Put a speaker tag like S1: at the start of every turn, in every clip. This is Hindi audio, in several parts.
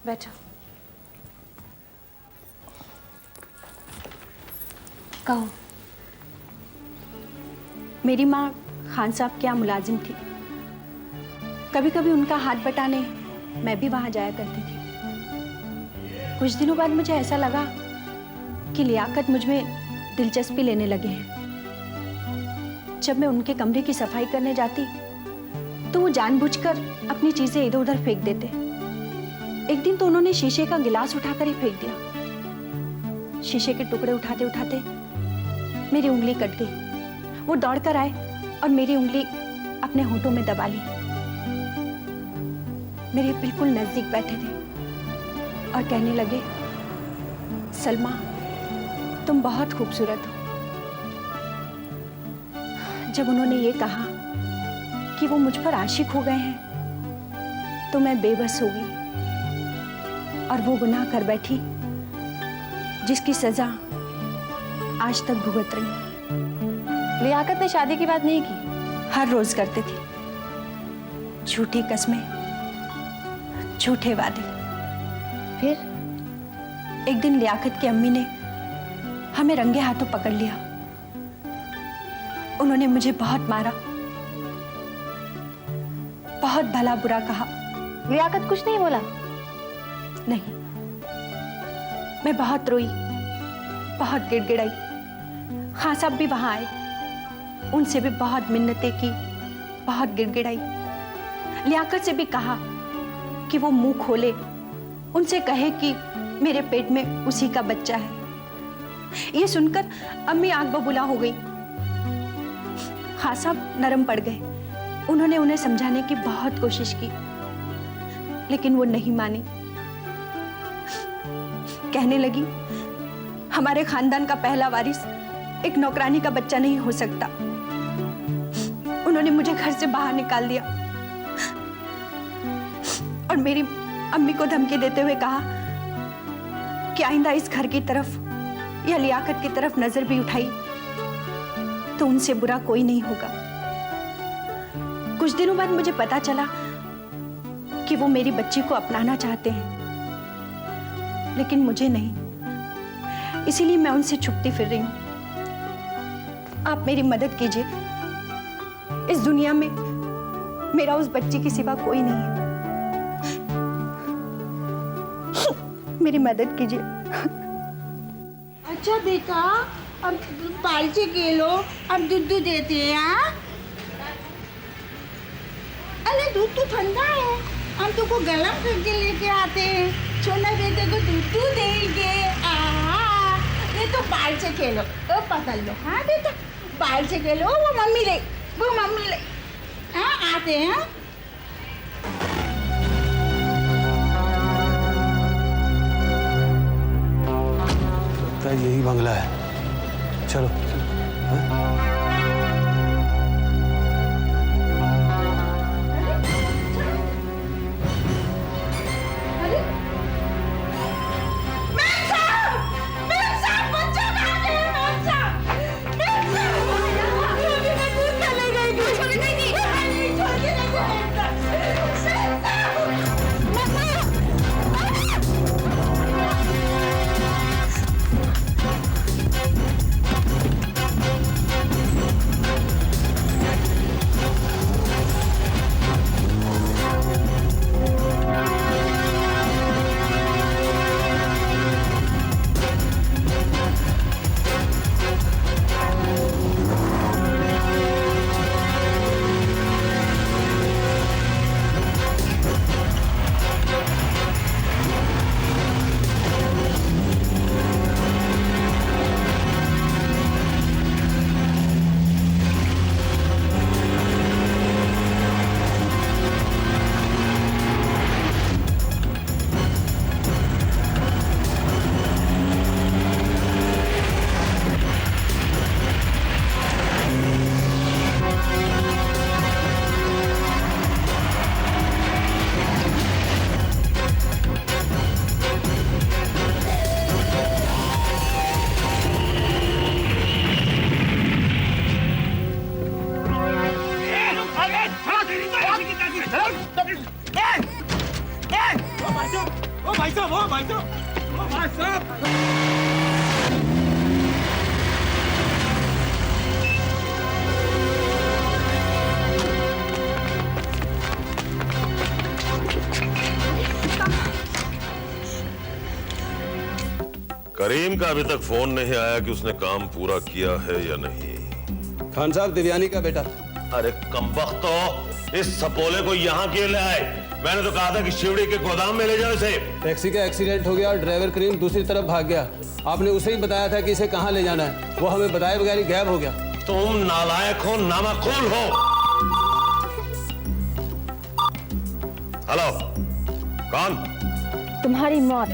S1: बैठो। कहो, मेरी माँ खान साहब क्या मुलाजिम थी। कभी कभी उनका हाथ बटाने मैं भी वहां जाया करती थी। कुछ दिनों बाद मुझे ऐसा लगा कि लियाकत मुझ में दिलचस्पी लेने लगे हैं। जब मैं उनके कमरे की सफाई करने जाती तो वो जानबूझकर अपनी चीजें इधर उधर फेंक देते। एक दिन तो उन्होंने शीशे का गिलास उठाकर ही फेंक दिया। शीशे के टुकड़े उठाते उठाते मेरी उंगली कट गई। वो दौड़कर आए और मेरी उंगली अपने होठों में दबा ली। मेरे बिल्कुल नजदीक बैठे थे और कहने लगे, सलमा तुम बहुत खूबसूरत हो। जब उन्होंने ये कहा कि वो मुझ पर आशिक हो गए हैं तो मैं बेबस हो गई और वो गुनाह कर बैठी जिसकी सजा आज तक भुगत रही हूं।
S2: लियाकत ने शादी की बात नहीं की?
S1: हर रोज करते थे। झूठी कस्में, झूठे वादे।
S2: फिर
S1: एक दिन लियाकत की अम्मी ने हमें रंगे हाथों पकड़ लिया। उन्होंने मुझे बहुत मारा, बहुत भला बुरा कहा।
S2: लियाकत कुछ नहीं बोला?
S1: नहीं। मैं बहुत रोई, बहुत गिड़गिड़ाई। खान साहब भी वहां आए, उनसे भी बहुत मिन्नतें की, बहुत गिड़गिड़ाई। लियाकत से भी कहा कि वो मुंह खोले, उनसे कहे कि मेरे पेट में उसी का बच्चा है। ये सुनकर अम्मी आग बबूला हो गई। खान साहब नरम पड़ गए। उन्होंने उन्हें समझाने की बहुत कोशिश की लेकिन वो नहीं मानी। कहने लगी, हमारे खानदान का पहला वारिस एक नौकरानी का बच्चा नहीं हो सकता। उन्होंने मुझे घर से बाहर निकाल दिया और मेरी अम्मी को धमकी देते हुए कहा कि आइंदा इस घर की तरफ या लियाकत की तरफ नजर भी उठाई तो उनसे बुरा कोई नहीं होगा। कुछ दिनों बाद मुझे पता चला कि वो मेरी बच्ची को अपनाना चाहते हैं लेकिन मुझे नहीं। इसीलिए मैं उनसे छुपती फिर रही हूं। आप मेरी मदद कीजिए। इस दुनिया में मेरा उस बच्ची के सिवा कोई नहीं है। मेरी मदद कीजिए।
S3: अच्छा बेटा, अब बाल्टी के लो, अब दूध देते हैं। हाँ? अरे दूध तो ठंडा है, हम तुमको गरम करके लेके आते हैं। छोना बेटे को दूध देंगे। ये तो बाल से खेलो, तो पकड़ लो। हाँ बेटा, बाल से खेलो। वो मम्मी ले। हाँ आते हैं।
S4: लगता है यही बंगला है। चलो। हाँ?
S5: भाई साहब, ओ भाई साहब, ओ भाई साहब।
S6: करीम का अभी तक फोन नहीं आया कि उसने काम पूरा किया है या नहीं।
S4: खान साहब, दिव्यानी का बेटा।
S6: अरे कमबख्तो, इस सपोले को यहाँ क्यों ले आए? मैंने तो कहा था कि शिवड़ी के गोदाम में ले जाओ इसे।
S4: टैक्सी का एक्सीडेंट हो गया और ड्राइवर करीम दूसरी तरफ भाग गया। आपने उसे ही बताया था कि इसे कहाँ ले जाना है, वो हमें बताए बगैर ही गायब हो गया।
S6: तुम नालायक हो, नामाकूल हो। हेलो, कौन?
S2: तुम्हारी मौत।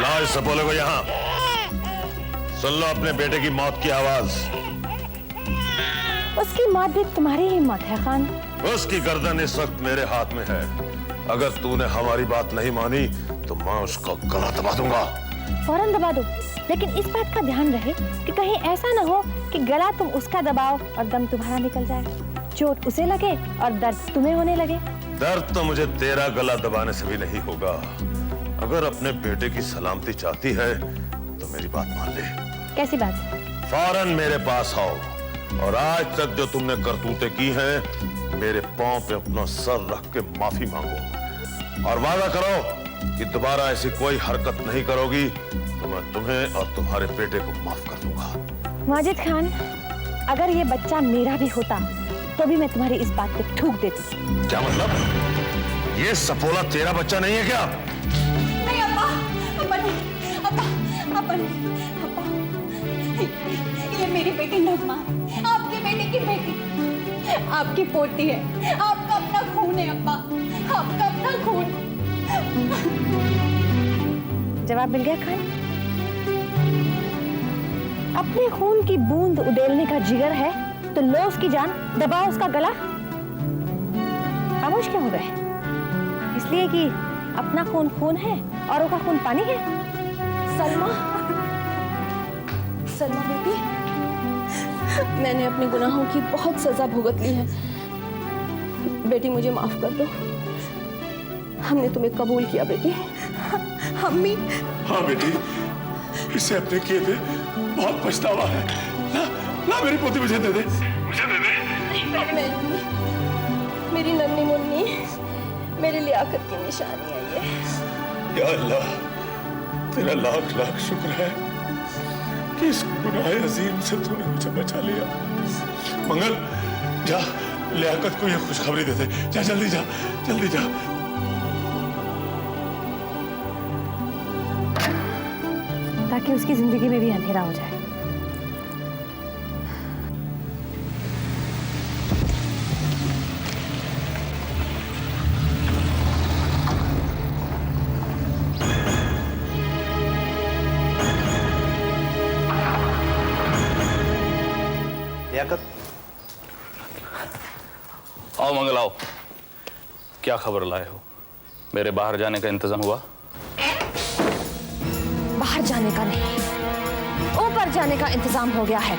S6: लाओ इस सपोले को यहाँ। सुन लो अपने बेटे की मौत की आवाज।
S2: उसकी मौत भी तुम्हारी ही मौत है खान।
S6: उसकी गर्दन इस वक्त मेरे हाथ में है। अगर तूने हमारी बात नहीं मानी तो मैं उसका गला दबा दूंगा।
S2: फौरन दबा दो, लेकिन इस बात का ध्यान रहे कि कहीं ऐसा ना हो कि गला तुम उसका दबाओ और दम तुम्हारा निकल जाए, चोट उसे लगे और दर्द तुम्हें होने लगे।
S6: दर्द तो मुझे तेरा गला दबाने से भी नहीं होगा। अगर अपने बेटे की सलामती चाहती है तो मेरी बात मान ले।
S2: कैसी बात?
S6: फौरन मेरे पास आओ और आज तक जो तुमने करतूतें की हैं मेरे पांव पे अपना सर रख के माफी मांगो और वादा करो कि दोबारा ऐसी कोई हरकत नहीं करोगी तो मैं तुम्हें और तुम्हारे बेटे को माफ कर दूंगा।
S2: माजिद खान, अगर ये बच्चा मेरा भी होता तो भी मैं तुम्हारी इस बात पे थूक देती।
S6: क्या मतलब? ये सपोला तेरा बच्चा नहीं है क्या?
S1: नहीं अब्बा, अब्बा नहीं, अब्बा, अब्बा नहीं, अब्बा। ये मेरी बेटी नगमा है, आपके बेटे की बेटी, आपकी पोती है, आपका अपना खून है अब्बा, आपका अपना खून।
S2: जवाब मिल गया खान? अपने खून की बूंद उड़ेलने का जिगर है तो लो उसकी जान, दबाओ उसका गला। खामोश क्यों हो गए? इसलिए कि अपना खून खून है, औरों का खून पानी है।
S7: सलमा, सलमा बेटी, मैंने अपने गुनाहों की बहुत सजा भुगत ली है। बेटी मुझे माफ कर दो, हमने तुम्हें कबूल किया बेटी।
S1: अम्मी।
S5: हाँ बेटी, इसे अपने किए थे बहुत पछतावा है। ना ना, मेरी पोती मुझे दे दे, मुझे दे दे।
S7: मेरी नन्ही मुन्नी, मेरी लियाकत की निशानी है ये।
S5: या अल्लाह, तेरा लाख लाख शुक्र है कि इस गुनाह अजीम से तूने मुझे बचा लिया। मंगल, जा लियाकत को ये खुशखबरी दे दे। जा जल्दी जा, जल्दी जा।
S2: ताकि उसकी जिंदगी में भी अंधेरा हो जाए।
S8: लियाकत, आओ मंगल आओ। क्या खबर लाए हो? मेरे बाहर जाने का इंतजाम हुआ?
S2: बाहर जाने का नहीं, ऊपर जाने का इंतजाम हो गया है।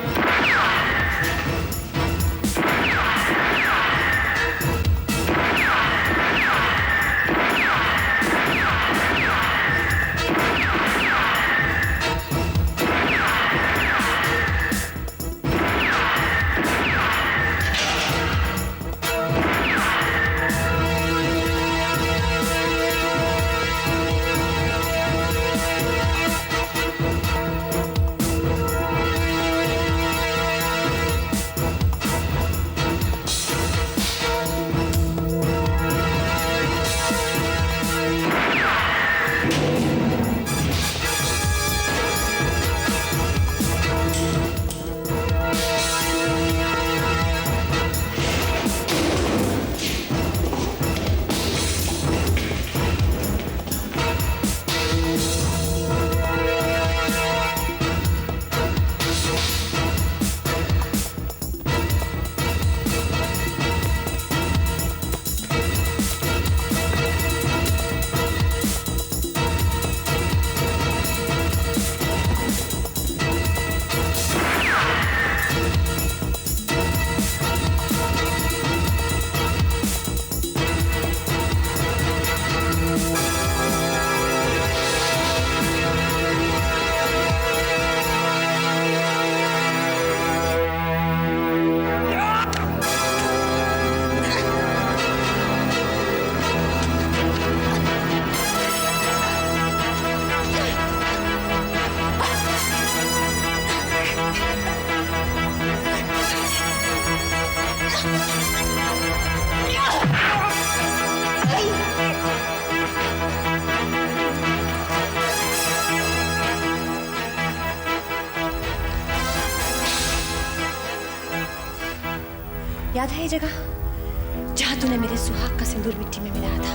S2: याद है ये जगह जहाँ तूने मेरे सुहाग का सिंदूर मिट्टी में मिलाया था?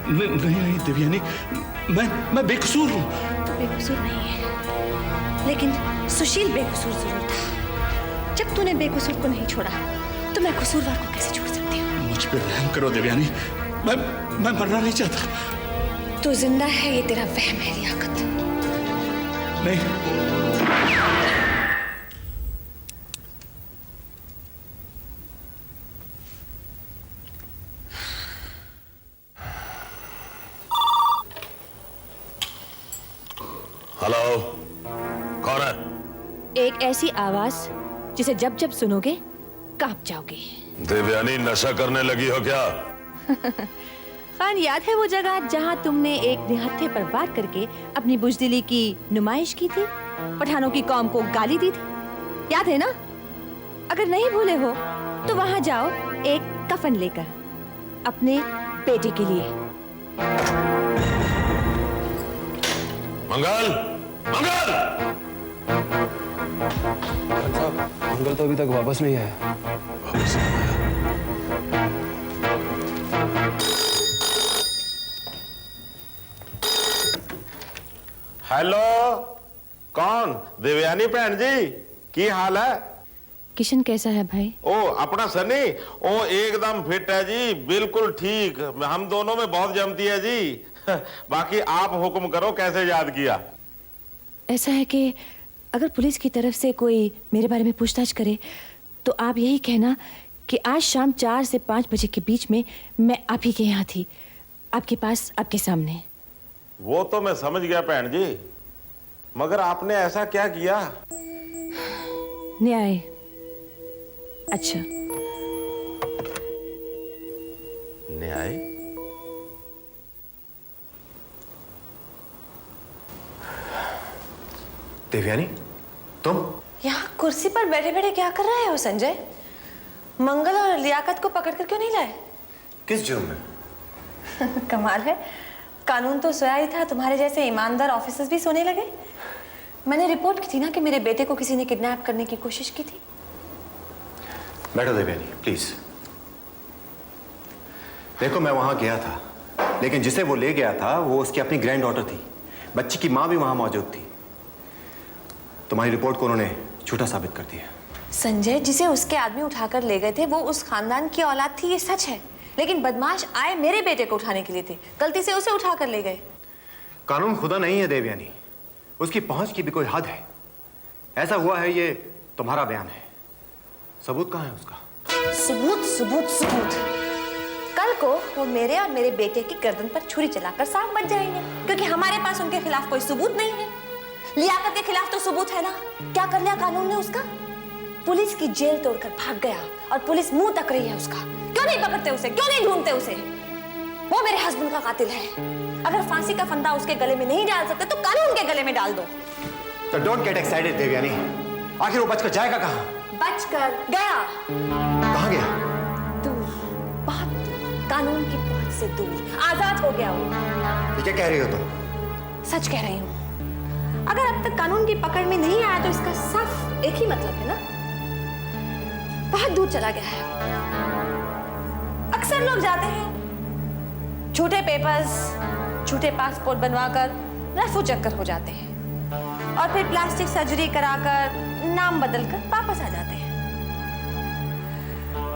S5: नहीं देवयानी, मैं बेकसूर हूँ।
S2: तू बेकसूर नहीं है, लेकिन सुशील बेकसूर जरूर था। जब तूने बेकसूर को नहीं छोड़ा तो मैं कसूरवार को कैसे छोड़ सकती हूँ?
S5: मुझ पे रहम करो देवयानी, मैं मरना नहीं चाहता।
S2: तू जिंदा है ये तेरा वहम है लियाकत।
S5: नहीं।
S6: हेलो, कौन है?
S2: एक ऐसी आवाज जिसे जब जब सुनोगे कांप जाओगे।
S6: देवयानी, नशा करने लगी हो क्या?
S2: खान, याद है वो जगह जहाँ तुमने एक निहत्थे पर वार करके अपनी बुजदिली की नुमाइश की थी, पठानों की कौम को गाली दी थी? याद है ना? अगर नहीं भूले हो तो वहाँ जाओ एक कफन लेकर अपने बेटे के लिए।
S6: मंगल, मंगल!
S4: खान साहब, मंगल तो अभी तक वापस नहीं आया।
S6: वापस नहीं आया।
S9: हेलो, कौन? देवयानी भैन जी, की हाल है?
S2: किशन कैसा है भाई?
S9: ओ अपना सनी, ओ एकदम फिट है जी, बिल्कुल ठीक। हम दोनों में बहुत जमती है जी। बाकी आप हुक्म करो, कैसे याद किया?
S2: ऐसा है कि अगर पुलिस की तरफ से कोई मेरे बारे में पूछताछ करे तो आप यही कहना कि आज शाम 4 से 5 बजे के बीच में मैं आप ही के यहाँ थी, आपके पास, आपके सामने।
S9: वो तो मैं समझ गया भैन जी, मगर आपने ऐसा क्या किया?
S2: न्याय। अच्छा,
S9: न्याय?
S10: देवयानी, तुम
S2: यहाँ कुर्सी पर बैठे बैठे क्या कर रहे हो संजय? मंगल और लियाकत को पकड़ कर क्यों नहीं लाए?
S10: किस जुर्म में?
S2: कमाल है, कानून तो सोया ही था, तुम्हारे जैसे ईमानदार ऑफिसर्स भी सोने लगे। मैंने रिपोर्ट की थी ना कि मेरे बेटे को किसी ने किडनैप करने की कोशिश की थी।
S10: बैठो देवयानी, प्लीज। देखो, मैं वहां गया था, लेकिन जिसे वो ले गया था वो उसकी अपनी ग्रैंड डॉटर थी। बच्ची की मां भी वहां मौजूद थी। तुम्हारी रिपोर्ट को उन्होंने झूठा साबित कर दिया।
S2: संजय, जिसे उसके आदमी उठाकर ले गए थे वो उस खानदान की औलाद थी, ये सच है, लेकिन बदमाश आए मेरे बेटे को उठाने के लिए थे, गलती से उसे उठाकर ले गए।
S10: कानून खुदा नहीं है देवयानी, उसकी पहुंच की भी कोई हद है। ऐसा हुआ है, ये तुम्हारा बयान है, सबूत कहाँ है उसका?
S2: सबूत, सबूत, सबूत। कल को वो मेरे और मेरे बेटे की गर्दन पर छुरी चलाकर सांप बच जाएंगे, क्योंकि हमारे पास उनके खिलाफ कोई सबूत नहीं है। लियाकत के खिलाफ तो सबूत है ना। क्या कर लिया कानून ने उसका? पुलिस की जेल तोड़कर भाग गया और पुलिस मुंह तक रही है उसका। क्यों नहीं पकड़ते उसे? क्यों नहीं ढूंढते उसे? वो मेरे हस्बैंड का कातिल है। अगर फांसी का फंदा उसके गले में नहीं डाल सकते तो कानून के गले में डाल दो।
S10: तो डोंट गेट एक्साइटेड देवयानी, आखिर वो बचकर जाएगा कहाँ?
S2: बचकर गया।
S10: कहाँ गया?
S2: दूर, बहुत दूर, कानून की पहुंच से दूर, आजाद हो गया वो।
S10: ये क्या कह रही हो तुम?
S2: सच कह रही हूँ। अगर अब तक कानून की पकड़ में नहीं आया तो इसका साफ एक ही मतलब है ना, बहुत दूर चला गया है। अक्सर लोग जाते हैं, झूठे पेपर्स, झूठे पासपोर्ट बनवाकर रफू चक्कर हो जाते हैं और फिर प्लास्टिक सर्जरी कराकर नाम बदलकर वापस आ जाते हैं।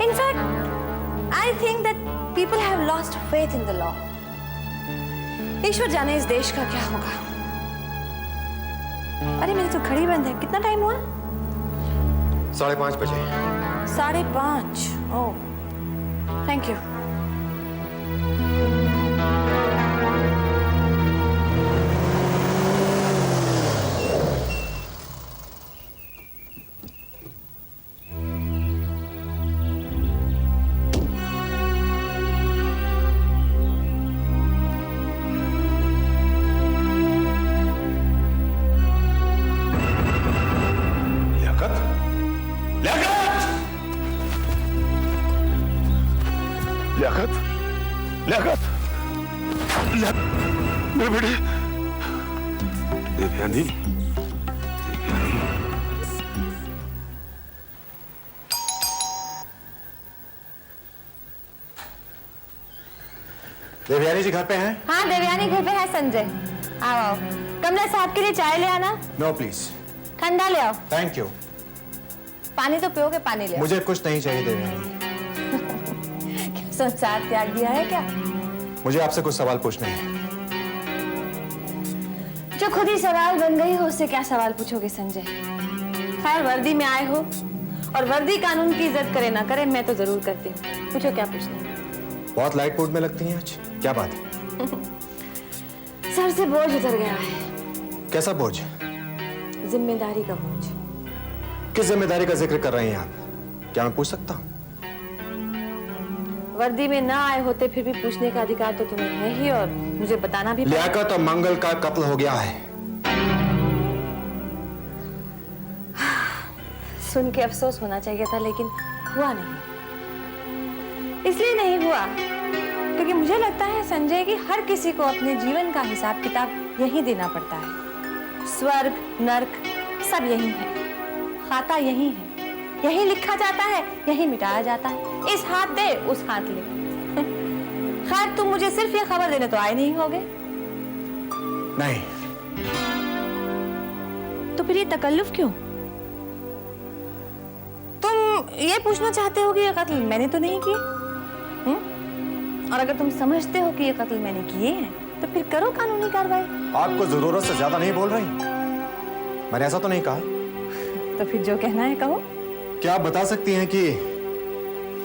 S2: In fact I think that people have lost faith in the law. ईश्वर जाने इस देश का क्या होगा। अरे मेरी तो घड़ी बंद है, कितना टाइम हुआ?
S10: 5:30 बजे।
S2: 5:30। ओह, थैंक यू।
S6: लियाकत, लियाकत, मेरे बेटे। देवयानी, देवयानी।
S10: देवयानी जी घर पे हैं?
S2: हाँ, देवयानी घर पे है संजय। आओ आओ, कमला साहब के लिए चाय ले आना।
S10: No please.
S2: ठंडा ले आओ।
S10: Thank you.
S2: पानी तो पियोगे, पानी ले आओ।
S10: मुझे कुछ नहीं चाहिए देवयानी।
S2: संसार त्याग दिया है क्या?
S10: मुझे आपसे कुछ सवाल पूछने हैं।
S2: जो खुद ही सवाल बन गई हो उससे क्या सवाल पूछोगे संजय? खैर, वर्दी में आए हो और वर्दी कानून की इज्जत करे ना करे मैं तो जरूर करती हूँ। पूछो क्या पूछना है।
S10: बहुत लाइट मूड में लगती हैं आज, क्या बात है?
S2: सर से बोझ उतर गया है।
S10: कैसा बोझ?
S2: जिम्मेदारी का बोझ।
S10: किस जिम्मेदारी का जिक्र कर रही हैं आप? क्या मैं पूछ सकता हूँ?
S2: वर्दी में ना आए होते फिर भी पूछने का अधिकार तो तुम्हें है ही, और मुझे बताना भी।
S10: लियाकत और मंगल का कत्ल हो गया है।
S2: सुन के अफसोस होना चाहिए था, लेकिन हुआ नहीं। इसलिए नहीं हुआ क्योंकि मुझे लगता है संजय कि हर किसी को अपने जीवन का हिसाब किताब यही देना पड़ता है। स्वर्ग नर्क सब यही है, खाता यही है, यही लिखा जाता है, यही मिटाया जाता है। इस हाथ दे उस हाथ ले। खैर, तुम मुझे सिर्फ ये खबर देने तो आए नहीं होगे।
S10: नहीं।
S2: तो फिर ये तकल्लुफ क्यों? तुम ये पूछना चाहते हो कि ये कत्ल मैंने तो नहीं किए? और अगर तुम समझते हो कि ये कत्ल मैंने किए हैं तो फिर करो कानूनी कार्रवाई।
S10: आपको जरूरत से ज्यादा नहीं बोल रही? मैंने ऐसा तो नहीं कहा।
S2: तो फिर जो कहना है कहो।
S10: क्या आप बता सकती हैं कि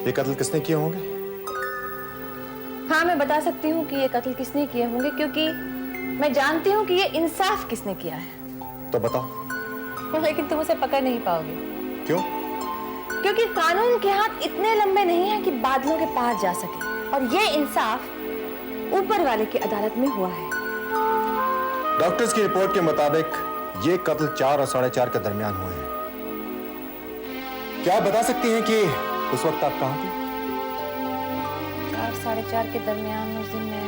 S10: ये कत्ल किसने किए होंगे?
S2: हाँ, मैं बता सकती हूँ कि ये कत्ल किसने किए होंगे, क्योंकि मैं जानती हूँ कि ये इंसाफ किसने किया है।
S10: तो बताओ।
S2: लेकिन तुम उसे पकड़ नहीं पाओगे।
S10: क्यों?
S2: क्योंकि कानून के हाथ इतने लंबे नहीं हैं कि बादलों के पार जा सके, और ये इंसाफ ऊपर वाले की अदालत में हुआ है।
S10: डॉक्टर्स की रिपोर्ट के मुताबिक ये कत्ल 4 और 4:30 के दरमियान हुए हैं। क्या आप बता सकती हैं कि उस वक्त आप कहाँ थे?
S2: 4-4:30 के दरमियान उस दिन मैं,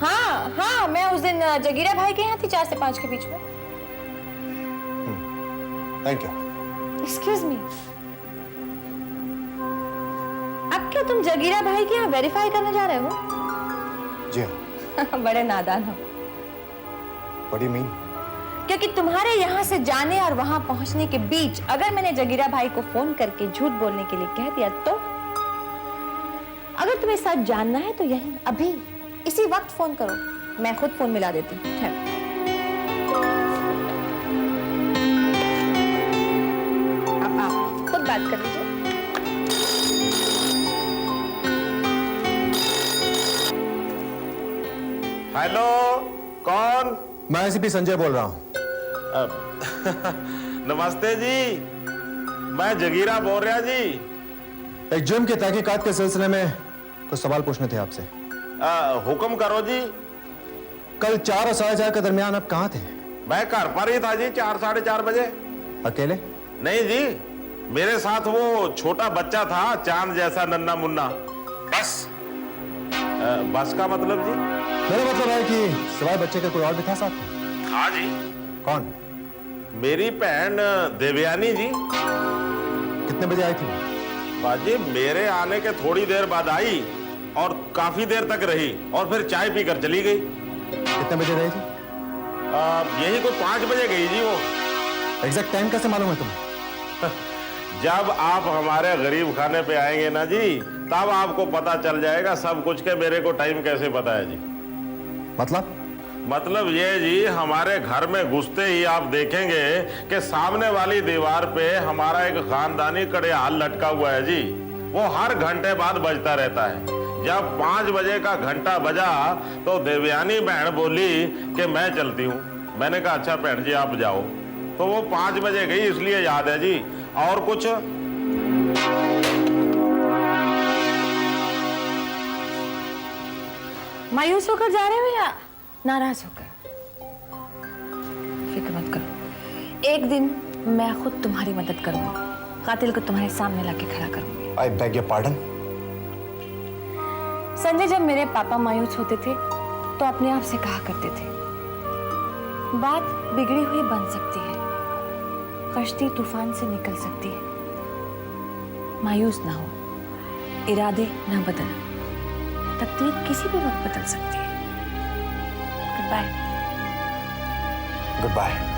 S2: हाँ, मैं उस दिन जगीरा भाई के यहाँ थी 4 से 5 के बीच में।
S10: Thank you.
S2: एक्सक्यूज मी, अब क्या तुम जगीरा भाई के यहाँ वेरीफाई करने जा रहे हो?
S10: जी हाँ।
S2: बड़े नादान हो।
S10: What do you mean?
S2: क्योंकि तुम्हारे यहाँ से जाने और वहां पहुंचने के बीच अगर मैंने जगीरा भाई को फोन करके झूठ बोलने के लिए कह दिया तो? अगर तुम्हें सच जानना है तो यही अभी इसी वक्त फोन करो, मैं खुद फोन मिला देती हूँ। अब आप खुद बात कर लीजिए।
S9: हेलो, कौन?
S10: मैं एसीपी संजय बोल रहा हूँ।
S9: नमस्ते जी, मैं जगीरा बोल रहा जी।
S10: एक जुर्म की तहकीकात के सिलसिले में कुछ सवाल पूछने थे आपसे।
S9: हुक्म करो जी।
S10: कल 4 और 4:30 के दरमियान आप कहाँ थे?
S9: मैं घर पर ही था जी, 4-4:30 बजे।
S10: अकेले?
S9: नहीं जी, मेरे साथ वो छोटा बच्चा था, चांद जैसा नन्ना मुन्ना। बस। बस का मतलब जी?
S10: मेरा मतलब है कि सिवाय बच्चे का कोई और भी था साथ में?
S9: हाँ जी।
S10: कौन?
S9: मेरी बहन देवयानी जी।
S10: कितने बजे आई थी वो?
S9: बाजी, मेरे आने के थोड़ी देर बाद आई और काफी देर तक रही और फिर चाय पीकर चली गई।
S10: कितने बजे गई थी?
S9: यही कोई 5 बजे गई जी वो।
S10: एग्जैक्ट टाइम कैसे मालूम है तुम्हें?
S9: जब आप हमारे गरीब खाने पे आएंगे ना जी, तब आपको पता चल जाएगा सब कुछ के मेरे को टाइम कैसे पता है जी। मतलब ये जी, हमारे घर में घुसते ही आप देखेंगे कि सामने वाली दीवार पे हमारा एक खानदानी कड़ियाल लटका हुआ है जी। वो हर घंटे बाद बजता रहता है। जब 5 बजे का घंटा बजा तो देवयानी बहन बोली कि मैं चलती हूँ। मैंने कहा अच्छा बहन जी आप जाओ। तो वो 5 बजे गई, इसलिए याद है जी। और कुछ?
S2: मायूस होकर जा रहे हो या नाराज होकर? फिक्र मत करो, एक दिन मैं खुद तुम्हारी मदद करूंगी, कातिल को तुम्हारे सामने लाके खड़ा करूंगी।
S10: I beg your pardon.
S2: Sanjay, जब मेरे पापा मायूस होते थे तो अपने आप से कहा करते थे, बात बिगड़ी हुई बन सकती है, कश्ती तूफान से निकल सकती है, मायूस ना हो, इरादे ना बदल। तकदीर किसी भी वक्त बदल सकती है। Goodbye.
S10: Good bye.